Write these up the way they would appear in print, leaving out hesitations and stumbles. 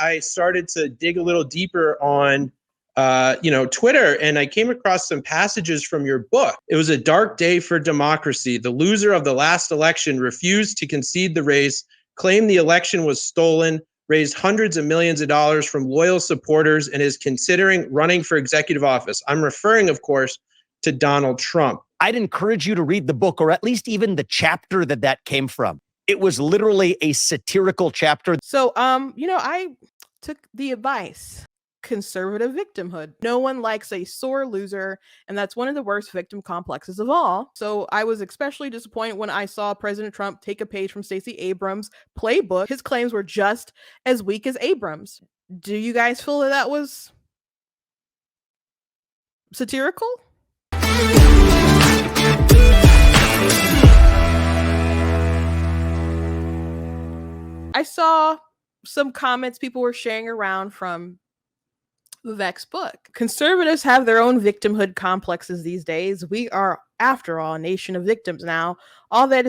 I started to dig a little deeper on Twitter, and I came across some passages from your book. It was a dark day for democracy. The loser of the last election refused to concede the race, claimed the election was stolen, raised hundreds of millions of dollars from loyal supporters, and is considering running for executive office. I'm referring, of course, to Donald Trump. I'd encourage you to read the book, or at least even the chapter that came from. It was literally a satirical chapter. So, I took the advice. Conservative victimhood. No one likes a sore loser, and that's one of the worst victim complexes of all. So I was especially disappointed when I saw President Trump take a page from Stacey Abrams' playbook. His claims were just as weak as Abrams. Do you guys feel that was satirical? I saw some comments people were sharing around from Vivek's book. Conservatives have their own victimhood complexes these days. We are, after all, a nation of victims now. All that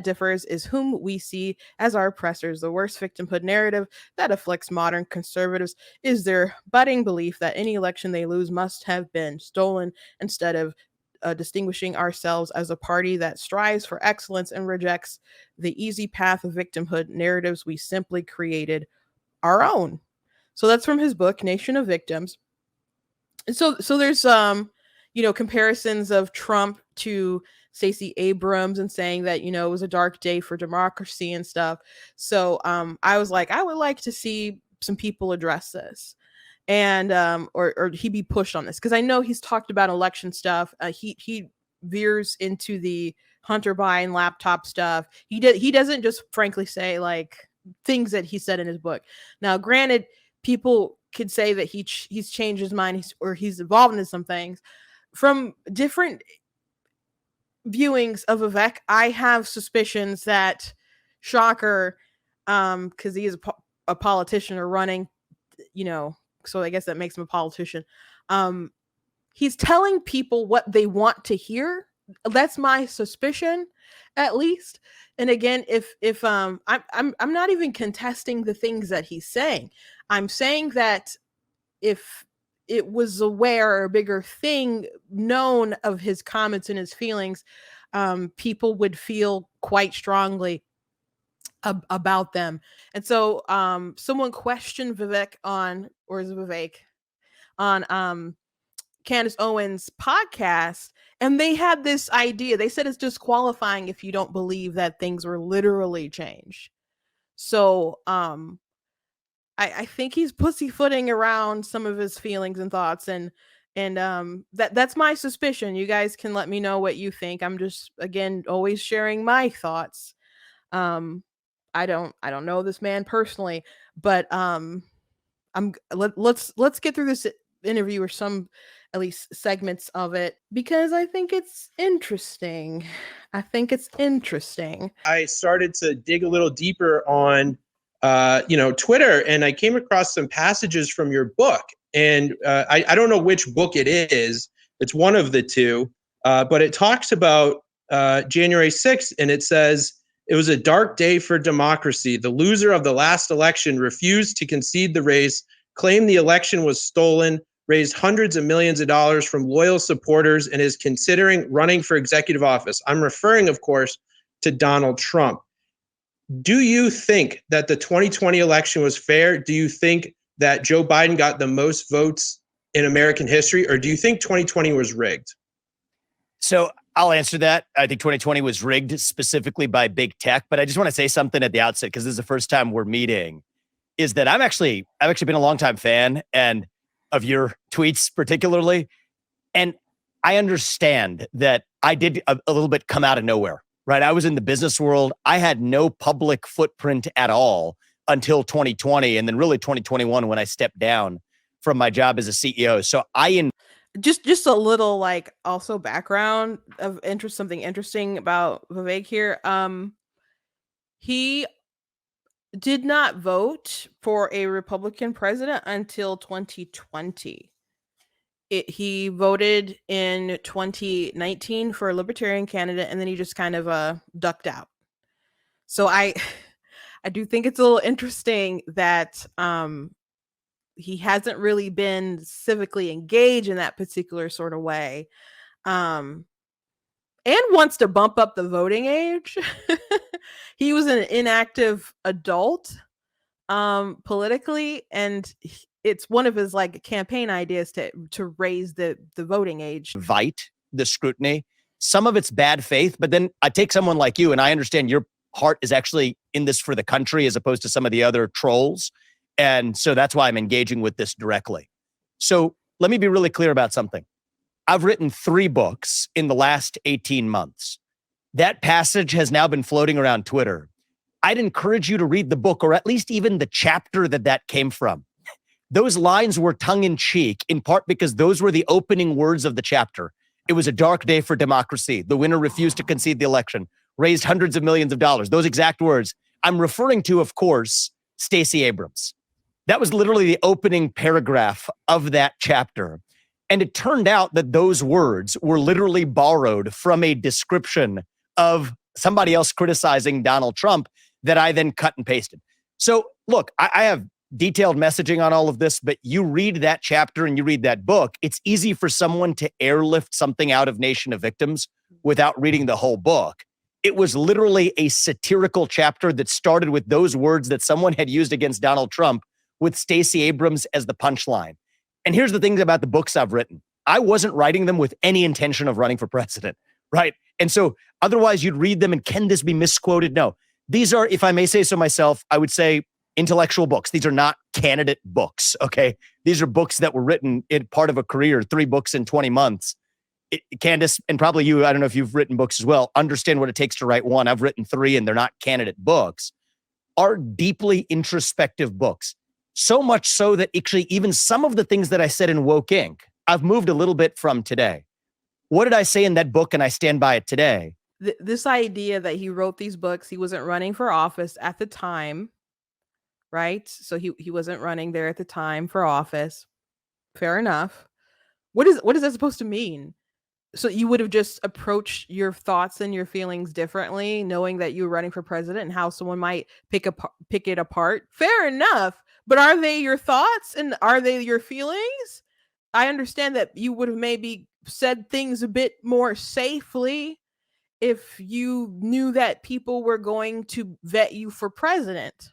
differs is whom we see as our oppressors. The worst victimhood narrative that afflicts modern conservatives is their budding belief that any election they lose must have been stolen, instead of distinguishing ourselves as a party that strives for excellence and rejects the easy path of victimhood narratives. We simply created our own. So that's from his book, Nation of Victims. And so there's comparisons of Trump to Stacey Abrams and saying that, it was a dark day for democracy and stuff. So I was like, I would like to see some people address this, and or he be pushed on this, because I know he's talked about election stuff. He veers into the Hunter Biden laptop stuff. He doesn't just frankly say like things that he said in his book. Now, granted, people could say that he's changed his mind, or he's evolved into some things. From different viewings of Vivek, I have suspicions that, shocker, because he is a politician or running, so I guess that makes him a politician. He's telling people what they want to hear. That's my suspicion, at least. And again, if I'm not even contesting the things that he's saying. I'm saying that if it was a bigger thing known of his comments and his feelings, people would feel quite strongly about them. And so someone questioned Vivek on Candace Owens' podcast, and they had this idea. They said it's disqualifying if you don't believe that things were literally changed. So I think he's pussyfooting around some of his feelings and thoughts, and that's my suspicion. You guys can let me know what you think. I'm just, again, always sharing my thoughts. I don't know this man personally, but let's get through this interview, or some at least segments of it, because I think it's interesting. I started to dig a little deeper on Twitter, and I came across some passages from your book. And I don't know which book it is. It's one of the two, but it talks about January 6th, and it says, it was a dark day for democracy. The loser of the last election refused to concede the race, claimed the election was stolen, raised hundreds of millions of dollars from loyal supporters, and is considering running for executive office. I'm referring, of course, to Donald Trump. Do you think that the 2020 election was fair? Do you think that Joe Biden got the most votes in American history, or do you think 2020 was rigged? So I'll answer that. I think 2020 was rigged specifically by big tech, but I just want to say something at the outset, because this is the first time we're meeting, is that I've actually been a longtime fan and of your tweets particularly. And I understand that I did a little bit come out of nowhere, right? I was in the business world. I had no public footprint at all until 2020, and then really 2021 when I stepped down from my job as a CEO. So just a little also background of something interesting about Vivek here. He did not vote for a Republican president until 2020. He voted in 2019 for a Libertarian candidate, and then he just kind of ducked out. So I I do think it's a little interesting that he hasn't really been civically engaged in that particular sort of way. And wants to bump up the voting age. He was an inactive adult politically, and it's one of his like campaign ideas to raise the voting age. Invite the scrutiny. Some of it's bad faith, but then I take someone like you, and I understand your heart is actually in this for the country as opposed to some of the other trolls. And so that's why I'm engaging with this directly. So let me be really clear about something. I've written 3 books in the last 18 months. That passage has now been floating around Twitter. I'd encourage you to read the book, or at least even the chapter that came from. Those lines were tongue-in-cheek, in part because those were the opening words of the chapter. It was a dark day for democracy. The winner refused to concede the election, raised hundreds of millions of dollars. Those exact words. I'm referring to, of course, Stacey Abrams. That was literally the opening paragraph of that chapter. And it turned out that those words were literally borrowed from a description of somebody else criticizing Donald Trump that I then cut and pasted. So look, I have detailed messaging on all of this, but you read that chapter and you read that book, it's easy for someone to airlift something out of Nation of Victims without reading the whole book. It was literally a satirical chapter that started with those words that someone had used against Donald Trump with Stacey Abrams as the punchline. And here's the things about the books I've written. I wasn't writing them with any intention of running for president, right? And so otherwise you'd read them and can this be misquoted? No, these are, if I may say so myself, I would say intellectual books. These are not candidate books, okay? These are books that were written in part of a career, 3 books in 20 months. Candace, and probably you, I don't know if you've written books as well, understand what it takes to write one. I've written 3 and they're not candidate books, are deeply introspective books. So much so that actually even some of the things that I said in Woke Inc., I've moved a little bit from today. What did I say in that book? And I stand by it today. This idea that he wrote these books, he wasn't running for office at the time, right? So he wasn't running there at the time for office. Fair enough. What is that supposed to mean? So you would have just approached your thoughts and your feelings differently, knowing that you were running for president and how someone might pick it apart. Fair enough. But are they your thoughts and are they your feelings? I understand that you would have maybe said things a bit more safely if you knew that people were going to vet you for president.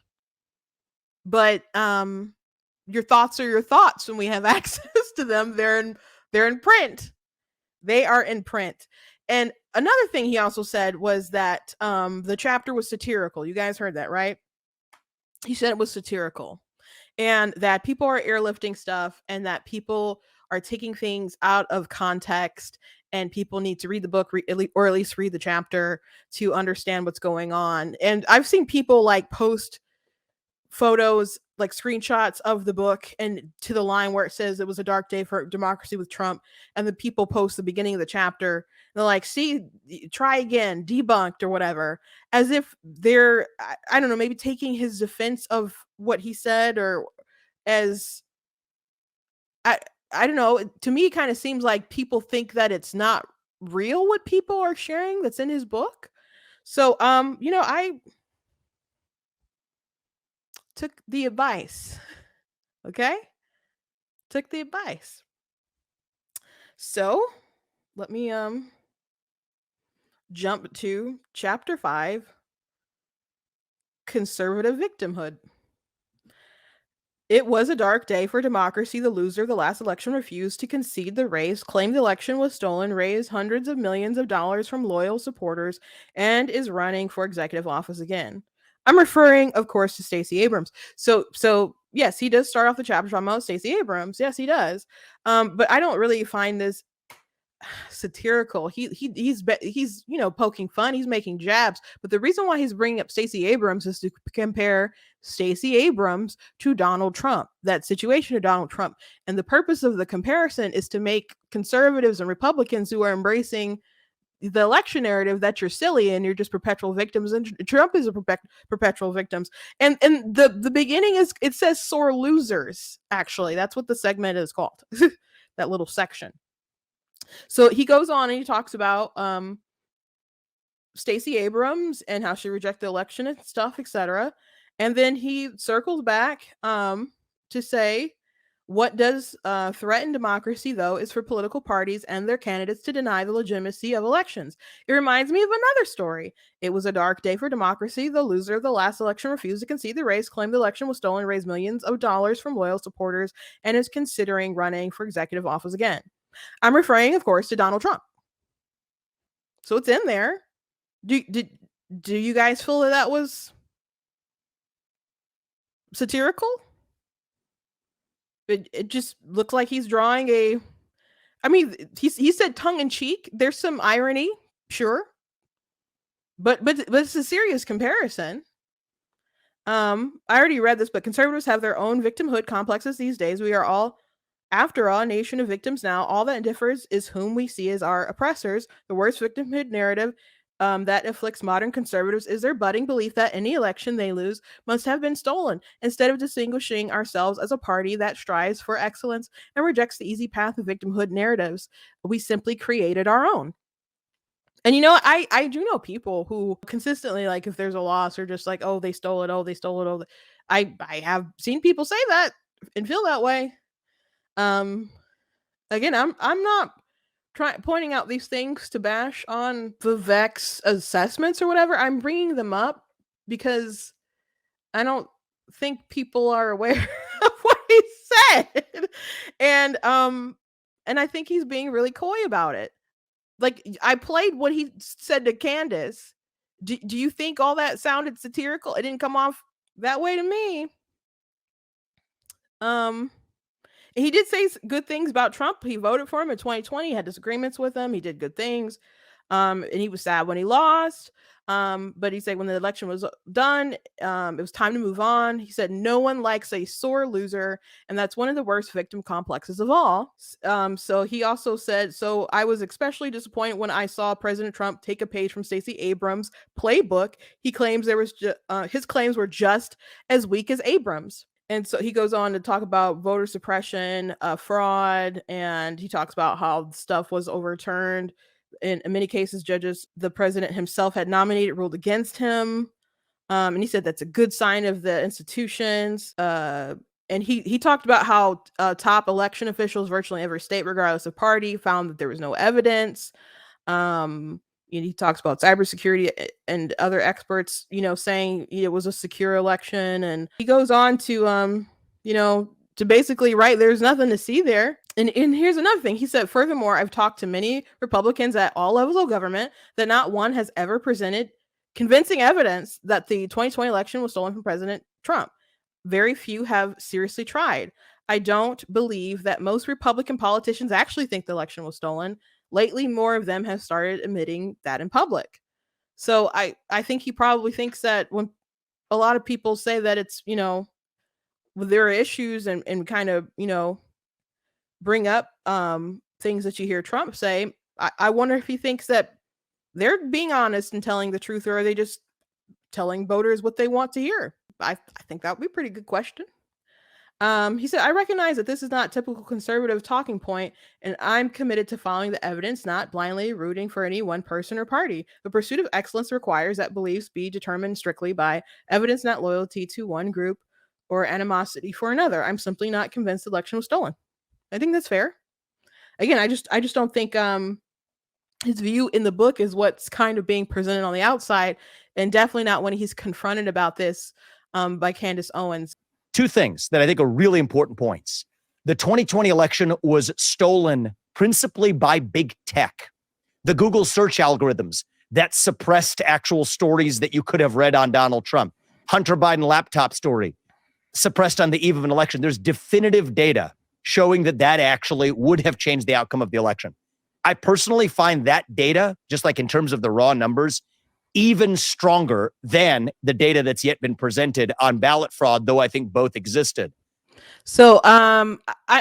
But your thoughts are your thoughts when we have access to them. They're in print. They are in print. And another thing he also said was that the chapter was satirical. You guys heard that, right? He said it was satirical. And that people are airlifting stuff and that people are taking things out of context and people need to read the book or at least read the chapter to understand what's going on. And I've seen people like post photos, like screenshots of the book and to the line where it says it was a dark day for democracy with Trump. And the people post the beginning of the chapter. And they're like, see, try again, debunked or whatever, as if they're, I don't know, maybe taking his defense of what he said or as, I don't know. To me, it kind of seems like people think that it's not real what people are sharing that's in his book. So, I took the advice. Okay? Took the advice. So, let me jump to chapter 5, conservative victimhood. It was a dark day for democracy. The loser of the last election refused to concede the race, claimed the election was stolen, raised hundreds of millions of dollars from loyal supporters, and is running for executive office again. I'm referring, of course, to Stacey Abrams. So yes, he does start off the chapter talking about Stacey Abrams. Yes, he does. But I don't really find this satirical. He's poking fun. He's making jabs. But the reason why he's bringing up Stacey Abrams is to compare Stacey Abrams to Donald Trump, that situation to Donald Trump. And the purpose of the comparison is to make conservatives and Republicans who are embracing the election narrative that you're silly and you're just perpetual victims, and Trump is a perpetual victims. And the beginning is, it says sore losers. Actually, that's what the segment is called. That little section. So he goes on and he talks about Stacey Abrams and how she rejected the election and stuff, etc. And then he circles back to say, what does threaten democracy, though, is for political parties and their candidates to deny the legitimacy of elections. It reminds me of another story. It was a dark day for democracy. The loser of the last election refused to concede the race, claimed the election was stolen, raised millions of dollars from loyal supporters, and is considering running for executive office again. I'm referring, of course, to Donald Trump. So it's in there. Do you guys feel that was satirical? It just looks like he's drawing a, I mean, he said tongue in cheek. There's some irony, sure, but it's a serious comparison. I already read this, but conservatives have their own victimhood complexes these days. We are all, after all, a nation of victims now. All that differs is whom we see as our oppressors. The worst victimhood narrative that afflicts modern conservatives is their budding belief that any election they lose must have been stolen. Instead of distinguishing ourselves as a party that strives for excellence and rejects the easy path of victimhood narratives, we simply created our own. And I do know people who consistently, like, if there's a loss, are just like, oh, they stole it, oh, they stole it, oh. I have seen people say that and feel that way. Again, I'm not pointing out these things to bash on Vivek's assessments or whatever. I'm bringing them up because I don't think people are aware of what he said, and I think he's being really coy about it. Like, I played what he said to Candace. Do you think all that sounded satirical? It didn't come off that way to me. He did say good things about Trump. He voted for him in 2020. He had disagreements with him. He did good things. And he was sad when he lost. But he said when the election was done, it was time to move on. He said no one likes a sore loser, and that's one of the worst victim complexes of all. So he also said, so I was especially disappointed when I saw President Trump take a page from Stacey Abrams' playbook. He claims his claims were just as weak as Abrams. And so he goes on to talk about voter suppression, fraud, and he talks about how stuff was overturned. In many cases, judges the president himself had nominated ruled against him. And he said that's a good sign of the institutions. And he talked about how top election officials, virtually every state, regardless of party, found that there was no evidence. He talks about cybersecurity and other experts, saying it was a secure election. And he goes on to, to basically write, there's nothing to see there. And here's another thing. He said, furthermore, I've talked to many Republicans at all levels of government that not one has ever presented convincing evidence that the 2020 election was stolen from President Trump. Very few have seriously tried. I don't believe that most Republican politicians actually think the election was stolen. Lately, more of them have started admitting that in public. So I think he probably thinks that when a lot of people say that it's, there are issues and kind of, bring up things that you hear Trump say, I wonder if he thinks that they're being honest and telling the truth, or are they just telling voters what they want to hear? I think that would be a pretty good question. He said, I recognize that this is not a typical conservative talking point, and I'm committed to following the evidence, not blindly rooting for any one person or party. The pursuit of excellence requires that beliefs be determined strictly by evidence, not loyalty to one group or animosity for another. I'm simply not convinced the election was stolen. I think that's fair. Again, I just don't think his view in the book is what's kind of being presented on the outside, and definitely not when he's confronted about this by Candace Owens. Two things that I think are really important points. The 2020 election was stolen principally by big tech, the Google search algorithms that suppressed actual stories that you could have read on Donald Trump. Hunter Biden laptop story suppressed on the eve of an election. There's definitive data showing that actually would have changed the outcome of the election. I personally find that data, just like in terms of the raw numbers, even stronger than the data that's yet been presented on ballot fraud, though I think both existed. So I'm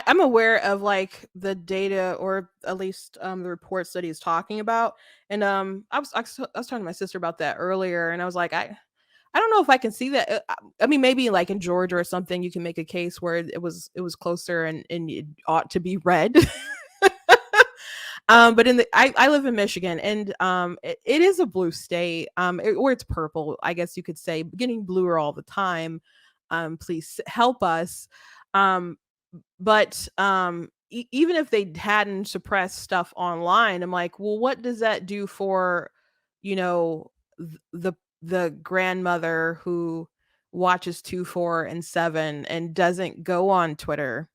aware of like the data, or at least the reports that he's talking about. And I was talking to my sister about that earlier, and I was like, I don't know if I can see that. I mean, maybe like in Georgia or something, you can make a case where it was closer and it ought to be red. But I live in Michigan, and it is a blue state, or it's purple, I guess you could say, getting bluer all the time. Please help us. But even if they hadn't suppressed stuff online, I'm like, well, what does that do for, you know, the grandmother who watches 2, 4, and 7 and doesn't go on Twitter,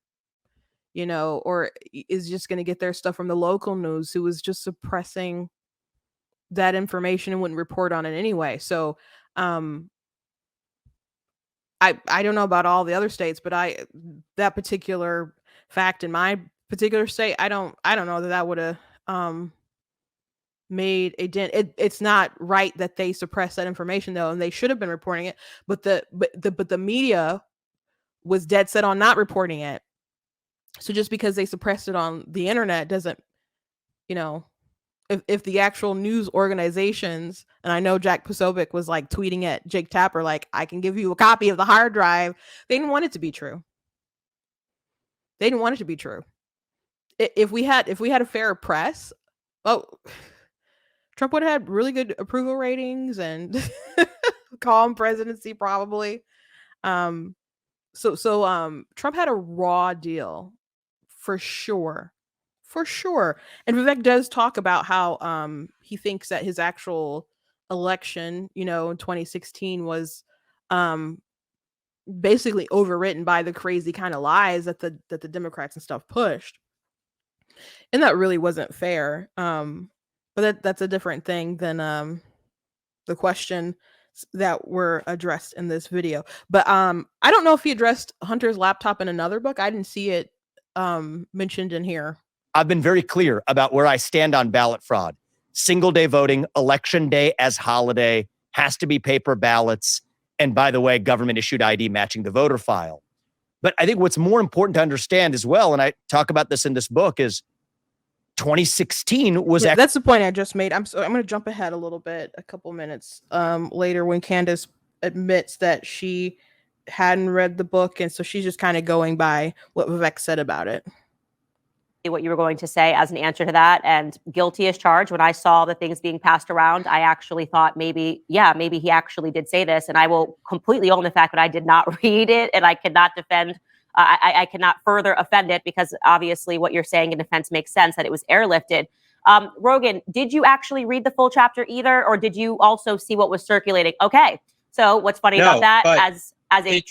or is just going to get their stuff from the local news, who was just suppressing that information and wouldn't report on it anyway. So um I don't know about all the other states, but that particular fact in my particular state, I don't know that would have made a dent. It's not right that they suppressed that information though, and they should have been reporting it, but the media was dead set on not reporting it. So just because they suppressed it on the internet doesn't, you know, if the actual news organizations, and I know Jack Posobiec was like tweeting at Jake Tapper, like, I can give you a copy of the hard drive. They didn't want it to be true. They didn't want it to be true. If we had a fair press, oh, Trump would have had really good approval ratings and calm presidency probably. So Trump had a raw deal for sure. For sure. And Vivek does talk about how he thinks that his actual election, in 2016 was basically overwritten by the crazy kind of lies that the Democrats and stuff pushed. And that really wasn't fair. But that's a different thing than the question that were addressed in this video. But I don't know if he addressed Hunter's laptop in another book. I didn't see it mentioned in here. I've been very clear about where I stand on ballot fraud. Single day voting, election day as holiday, has to be paper ballots. And by the way, government issued ID matching the voter file. But I think what's more important to understand as well, and I talk about this in this book, is 2016 was that's the point I just made. I'm going to jump ahead a little bit, a couple minutes later, when Candace admits that she hadn't read the book, and so she's just kind of going by what Vivek said about it. What you were going to say as an answer to that, and guilty as charged. When I saw the things being passed around, I actually thought maybe he actually did say this, and I will completely own the fact that I did not read it, and I cannot defend. I cannot further offend it, because obviously what you're saying in defense makes sense, that it was airlifted. Rogan, did you actually read the full chapter either, or did you also see what was circulating? Okay, so what's funny about that, as a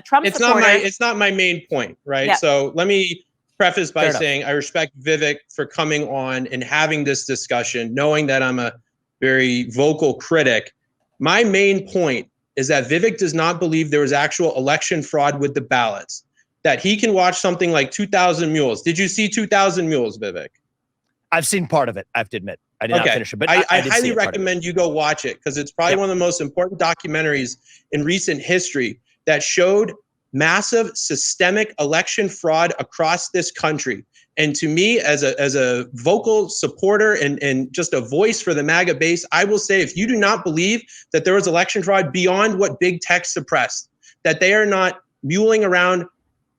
Trump supporter, it's not my main point, right? Yeah. So let me preface by saying I respect Vivek for coming on and having this discussion, knowing that I'm a very vocal critic. My main point is that Vivek does not believe there was actual election fraud with the ballots, that he can watch something like 2,000 Mules. Did you see 2,000 Mules, Vivek? I've seen part of it, I have to admit. I did not finish it, but I highly recommend you go watch it, because it's probably one of the most important documentaries in recent history that showed massive systemic election fraud across this country. And to me, as a vocal supporter and just a voice for the MAGA base, I will say, if you do not believe that there was election fraud beyond what big tech suppressed, that they are not muling around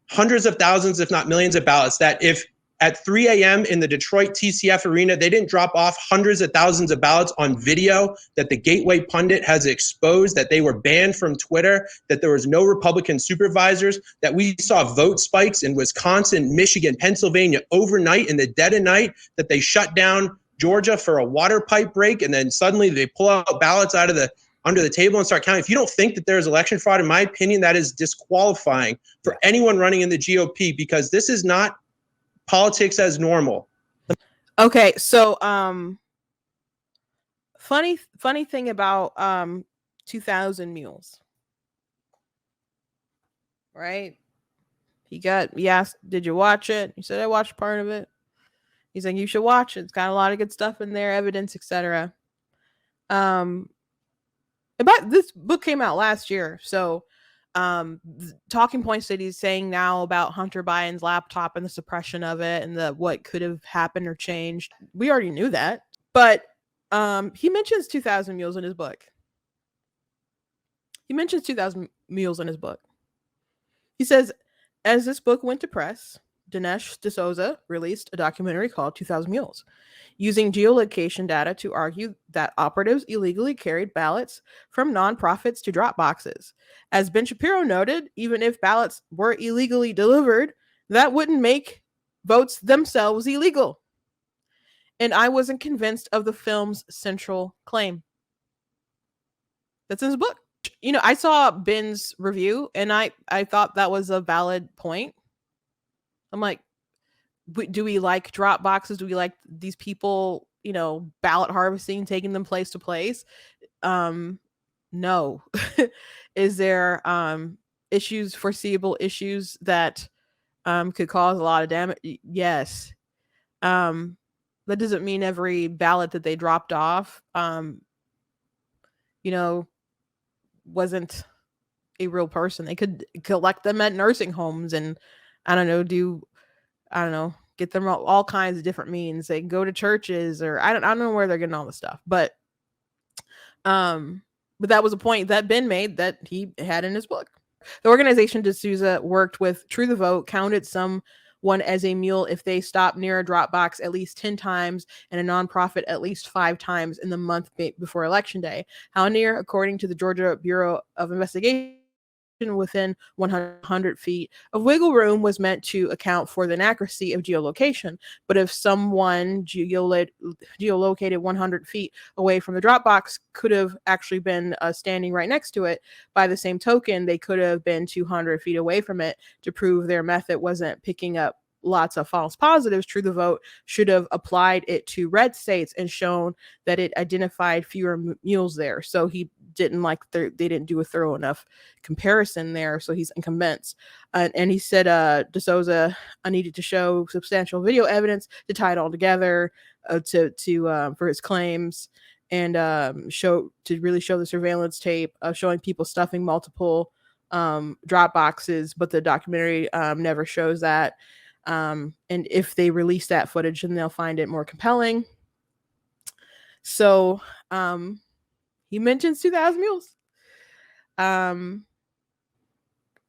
hundreds of thousands, if not millions of ballots, that if at 3 a.m. in the Detroit TCF arena, they didn't drop off hundreds of thousands of ballots on video, that the Gateway Pundit has exposed, that they were banned from Twitter, that there was no Republican supervisors, that we saw vote spikes in Wisconsin, Michigan, Pennsylvania overnight in the dead of night, that they shut down Georgia for a water pipe break, and then suddenly they pull out ballots out of under the table and start counting. If you don't think that there's election fraud, in my opinion, that is disqualifying for anyone running in the GOP, because this is not politics as normal. Okay, so funny thing about 2,000 Mules, right? He asked, did you watch it? He said, I watched part of it. He's like, you should watch it. It's got a lot of good stuff in there, evidence, etc. But this book came out last year, so talking points that he's saying now about Hunter Biden's laptop and the suppression of it and what could have happened or changed, we already knew that. But he mentions 2,000 Mules in his book. He mentions 2,000 Mules in his book. He says, as this book went to press, Dinesh D'Souza released a documentary called 2000 Mules, using geolocation data to argue that operatives illegally carried ballots from nonprofits to drop boxes. As Ben Shapiro noted, even if ballots were illegally delivered, that wouldn't make votes themselves illegal. And I wasn't convinced of the film's central claim. That's in his book. You know, I saw Ben's review and I thought that was a valid point. I'm like, do we like drop boxes? Do we like these people, you know, ballot harvesting, taking them place to place? No. Is there issues, foreseeable issues that could cause a lot of damage? Yes. That doesn't mean every ballot that they dropped off, you know, wasn't a real person. They could collect them at nursing homes and I don't know, get them all kinds of different means. They can go to churches or I don't know where they're getting all this stuff. But that was a point that Ben made that he had in his book. The organization D'Souza worked with True the Vote, counted someone as a mule if they stopped near a drop box at least 10 times and a nonprofit at least 5 times in the month before Election Day. How near, according to the Georgia Bureau of Investigation, within 100 feet of wiggle room was meant to account for the inaccuracy of geolocation. But if someone geolocated 100 feet away from the drop box could have actually been standing right next to it, by the same token, they could have been 200 feet away from it to prove their method wasn't picking up lots of false positives. True the Vote should have applied it to red states and shown that it identified fewer mules there. So he didn't they didn't do a thorough enough comparison there. So he's inconvinced. And he said D'Souza needed to show substantial video evidence to tie it all together for his claims and really show the surveillance tape of showing people stuffing multiple drop boxes. But the documentary never shows that. And if they release that footage, then they'll find it more compelling. So he mentions 2000 Mules.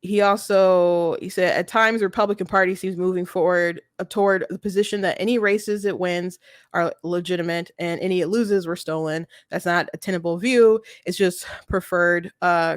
He said at times the Republican Party seems moving forward toward the position that any races it wins are legitimate and any it loses were stolen. That's not a tenable view. It's just preferred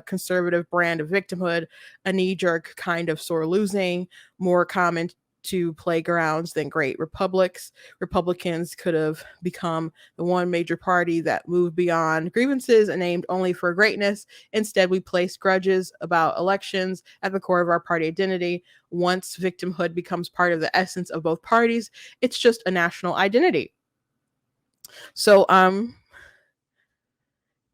conservative brand of victimhood, a knee-jerk kind of sore losing, more common to playgrounds than great republics. Republicans could have become the one major party that moved beyond grievances and aimed only for greatness. Instead, we place grudges about elections at the core of our party identity. Once victimhood becomes part of the essence of both parties, it's just a national identity. So,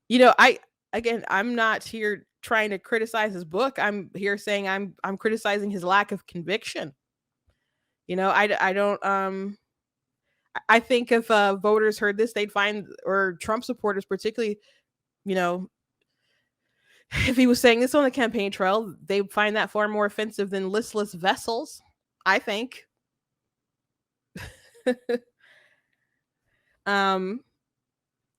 you know, I'm not here trying to criticize his book. I'm here saying I'm criticizing his lack of conviction. You know, I don't I think if voters heard this, they'd find, or Trump supporters particularly, you know, if he was saying this on the campaign trail, they'd find that far more offensive than listless vessels, I think. And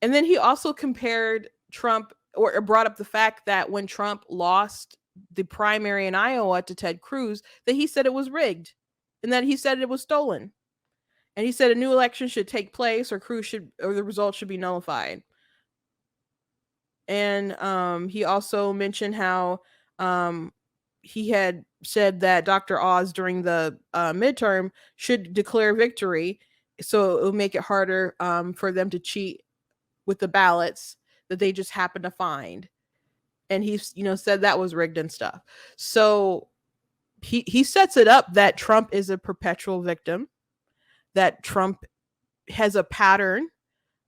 then he also compared Trump, or brought up the fact that when Trump lost the primary in Iowa to Ted Cruz, that he said it was rigged and that he said it was stolen. And he said a new election should take place or the results should be nullified. And he also mentioned how he had said that Dr. Oz during the midterm should declare victory, so it would make it harder for them to cheat with the ballots that they just happen to find. And he's, said that was rigged and stuff. So he sets it up that Trump is a perpetual victim, that Trump has a pattern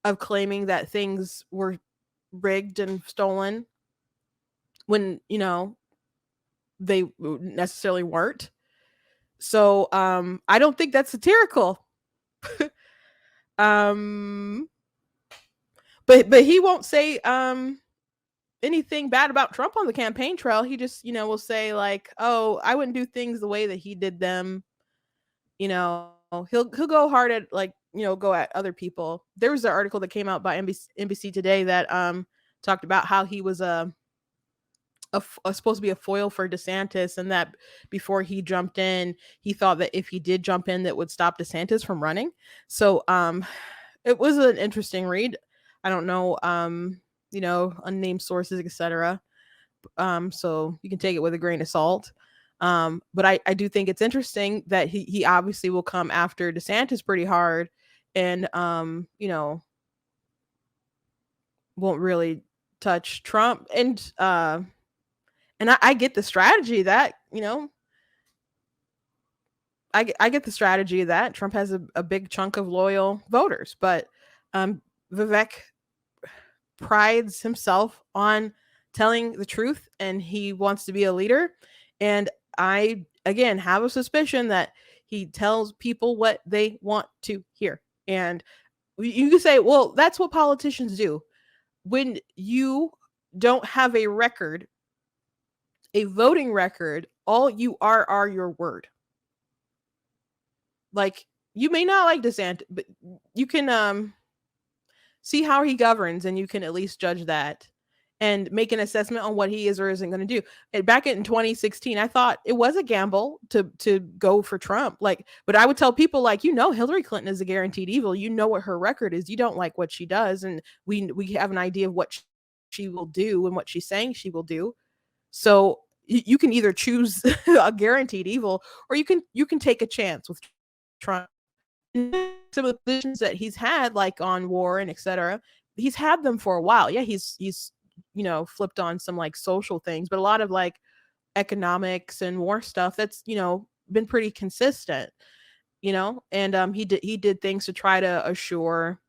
of claiming that things were rigged and stolen when, they necessarily weren't. So I don't think that's satirical. But he won't say anything bad about Trump on the campaign trail. He just, will say like, oh, I wouldn't do things the way that he did them. He'll go hard at go at other people. There was an article that came out by NBC Today that talked about how he was supposed to be a foil for DeSantis, and that before he jumped in, he thought that if he did jump in, that would stop DeSantis from running. So it was an interesting read. I don't know, unnamed sources, etc. So you can take it with a grain of salt. But I do think it's interesting that he obviously will come after DeSantis pretty hard, and won't really touch Trump. And I get the strategy that, I get the strategy that Trump has a big chunk of loyal voters, but Vivek prides himself on telling the truth, and he wants to be a leader. And I, again, have a suspicion that he tells people what they want to hear. And you can say, well, that's what politicians do. When you don't have a record, a voting record, all you are your word. Like, you may not like DeSantis, but you can see how he governs, and you can at least judge that and make an assessment on what he is or isn't going to do. And back in 2016, I thought it was a gamble to go for Trump. But I would tell people, Hillary Clinton is a guaranteed evil. You know what her record is. You don't like what she does, and we have an idea of what she will do and what she's saying she will do. So you can either choose a guaranteed evil, or you can take a chance with Trump. Some of the positions that he's had, like on war and etc., he's had them for a while. Yeah, he's flipped on some like social things, but a lot of like economics and war stuff that's been pretty consistent. And he did things to try to assure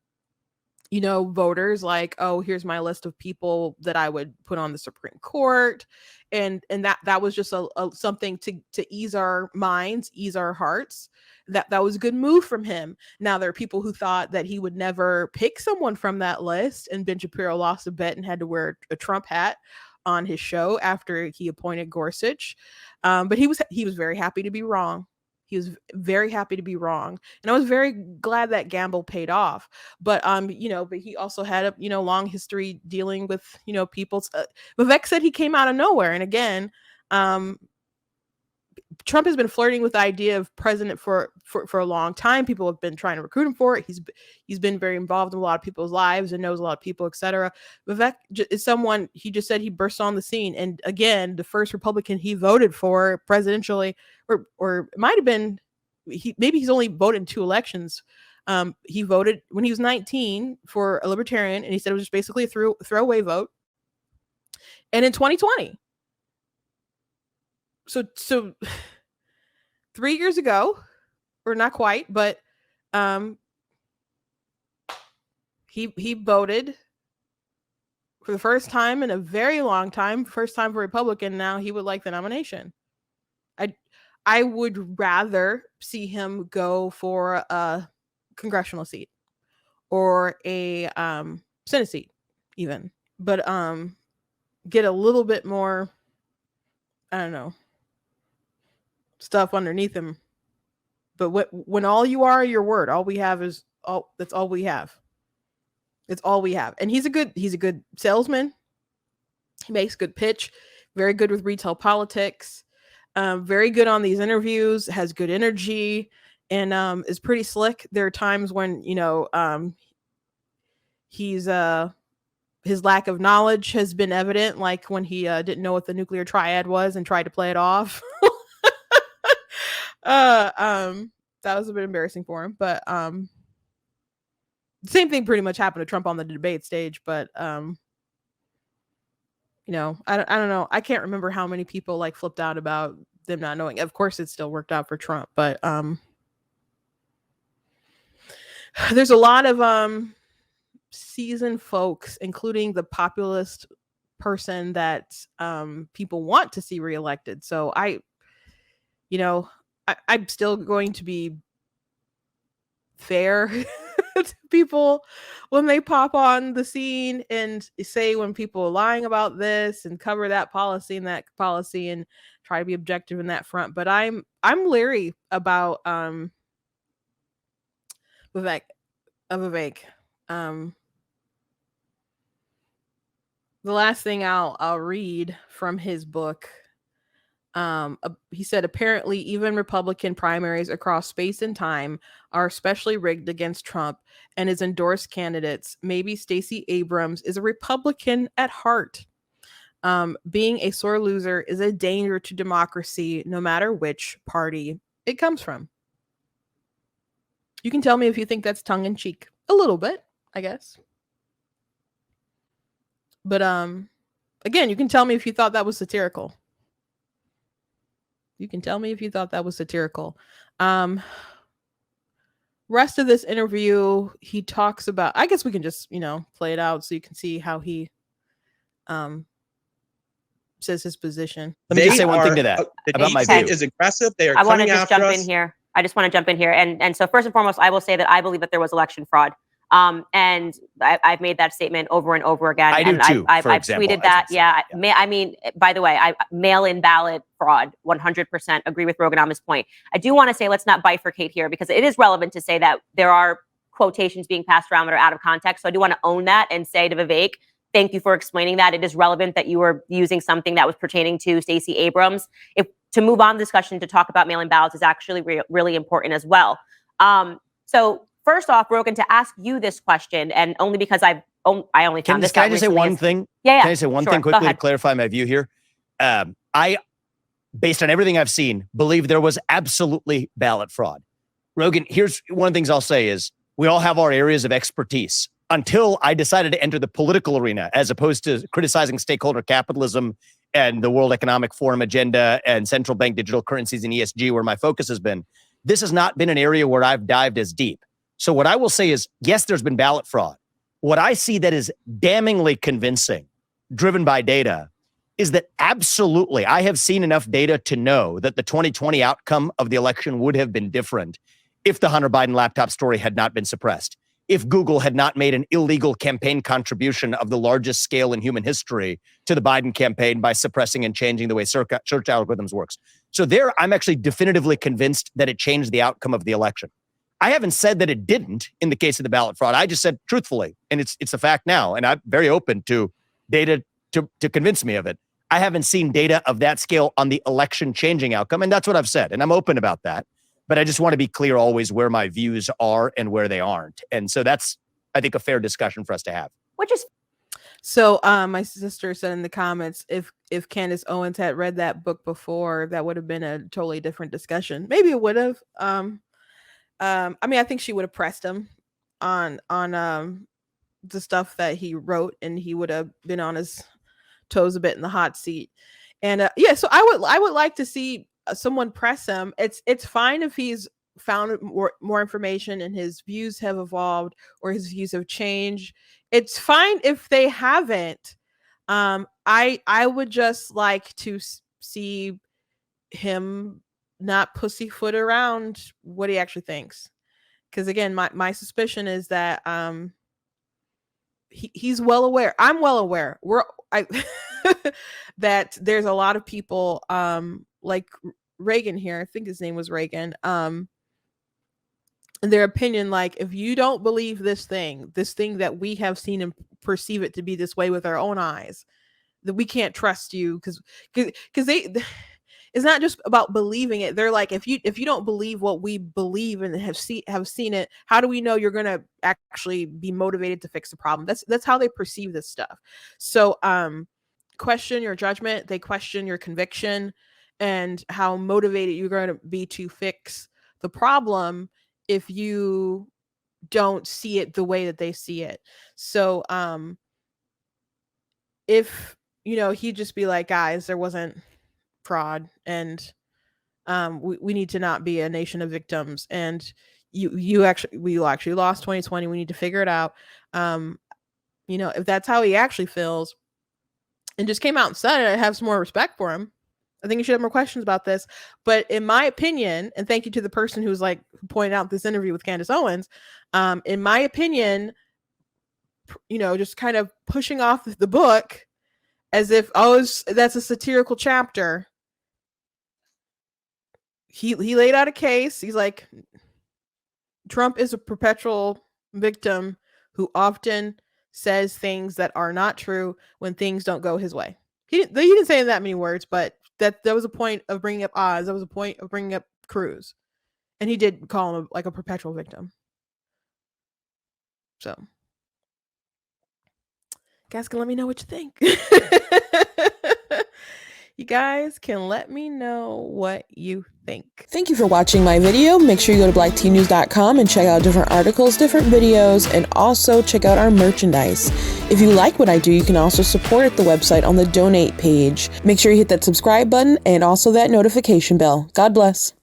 voters, like, oh, here's my list of people that I would put on the Supreme Court, and that was just a something to ease our minds, ease our hearts. That was a good move from him. Now there are people who thought that he would never pick someone from that list, and Ben Shapiro lost a bet and had to wear a Trump hat on his show after he appointed Gorsuch. But he was very happy to be wrong. He was very happy to be wrong, and I was very glad that gamble paid off. But but he also had a long history dealing with people's. Vivek said he came out of nowhere, and again, Trump has been flirting with the idea of president for a long time. People have been trying to recruit him for it. He's been very involved in a lot of people's lives and knows a lot of people, etc. Vivek is someone, he just said he burst on the scene, and again, the first Republican he voted for presidentially, or it might have been maybe he's only voted in 2 elections. He voted when he was 19 for a libertarian, and he said it was just basically a throwaway vote. And in 2020. So 3 years ago, or not quite, but he voted for the first time in a very long time, first time for Republican. Now he would like the nomination. I would rather see him go for a congressional seat or a Senate seat even, but get a little bit more, I don't know, stuff underneath him. But when all you are your word, all we have is that's all we have. It's all we have. And he's a good salesman. He makes good pitch, very good with retail politics, very good on these interviews, has good energy, and is pretty slick. There are times when he's his lack of knowledge has been evident, like when he didn't know what the nuclear triad was and tried to play it off. That was a bit embarrassing for him, but the same thing pretty much happened to Trump on the debate stage. But I don't know. I can't remember how many people like flipped out about them not knowing. Of course, it still worked out for Trump, but there's a lot of seasoned folks, including the populist person that people want to see reelected. So I'm still going to be fair to people when they pop on the scene and say when people are lying about this and cover that policy and that policy and try to be objective in that front. But I'm leery about Vivek. The last thing I'll read from his book. He said apparently even Republican primaries across space and time are especially rigged against Trump and his endorsed candidates. Maybe Stacey Abrams is a Republican at heart. Being a sore loser is a danger to democracy, no matter which party it comes from. You can tell me if you think that's tongue in cheek. A little bit, I guess. But again, you can tell me if you thought that was satirical. You can tell me if you thought that was satirical. Rest of this interview, he talks about, I guess we can just, play it out so you can see how he says his position. Let me just say one thing to that about my view. Is aggressive. They are I want to coming just after jump us. in here. I just want to jump in here. And so first and foremost, I will say that I believe that there was election fraud. And I've made that statement over and over again. I do and too, I've example, tweeted that. yeah. I mean, by the way, mail-in ballot fraud, 100% agree with Rogan on this point. I do want to say, let's not bifurcate here because it is relevant to say that there are quotations being passed around that are out of context. So I do want to own that and say to Vivek, thank you for explaining that. It is relevant that you were using something that was pertaining to Stacey Abrams. To move on the discussion to talk about mail-in ballots is actually really important as well. So first off, Rogan, to ask you this question, and only because I only found this out. Can I just say one thing? Yeah. Can I say one thing quickly to clarify my view here? I, based on everything I've seen, believe there was absolutely ballot fraud. Rogan, here's one of the things I'll say is we all have our areas of expertise. Until I decided to enter the political arena, as opposed to criticizing stakeholder capitalism and the World Economic Forum agenda and central bank digital currencies and ESG, where my focus has been, this has not been an area where I've dived as deep. So what I will say is, yes, there's been ballot fraud. What I see that is damningly convincing, driven by data, is that absolutely, I have seen enough data to know that the 2020 outcome of the election would have been different if the Hunter Biden laptop story had not been suppressed. If Google had not made an illegal campaign contribution of the largest scale in human history to the Biden campaign by suppressing and changing the way search algorithms works. So there, I'm actually definitively convinced that it changed the outcome of the election. I haven't said that it didn't in the case of the ballot fraud. I just said truthfully, and it's a fact now, and I'm very open to data to convince me of it. I haven't seen data of that scale on the election changing outcome, and that's what I've said, and I'm open about that. But I just want to be clear always where my views are and where they aren't. And so that's, I think, a fair discussion for us to have. Which is so my sister said in the comments, if Candace Owens had read that book before, that would have been a totally different discussion. Maybe it would have. I mean, I think she would have pressed him on the stuff that he wrote, and he would have been on his toes a bit in the hot seat. And so I would like to see someone press him. It's fine if he's found more information and his views have evolved or his views have changed. It's fine if they haven't. I would just like to see him not pussyfoot around what he actually thinks. Because again, my suspicion is that he's well aware. I'm well aware. That there's a lot of people like Reagan here, I think his name was Reagan, their opinion, like, if you don't believe this thing that we have seen and perceive it to be this way with our own eyes, that we can't trust you, because they it's not just about believing it. They're like, if you don't believe what we believe and have seen it, how do we know you're gonna actually be motivated to fix the problem? That's how they perceive this stuff. So question your judgment, they question your conviction and how motivated you're going to be to fix the problem if you don't see it the way that they see it. So if he'd just be like, guys, there wasn't fraud, and we need to not be a nation of victims, and we actually lost 2020, we need to figure it out. If that's how he actually feels, and just came out and said it, I have some more respect for him. I think you should have more questions about this. But in my opinion, and thank you to the person who pointed out this interview with Candace Owens, in my opinion, just kind of pushing off the book as if, that's a satirical chapter. He laid out a case. He's like, Trump is a perpetual victim who often says things that are not true when things don't go his way. He didn't say it in that many words, but that was a point of bringing up Oz. That was a point of bringing up Cruz. And he did call him like a perpetual victim. So, guys can let me know what you think. You guys can let me know what you think. Thank you for watching my video. Make sure you go to blacktnews.com and check out different articles, different videos, and also check out our merchandise. If you like what I do, you can also support at the website on the donate page. Make sure you hit that subscribe button and also that notification bell. God bless.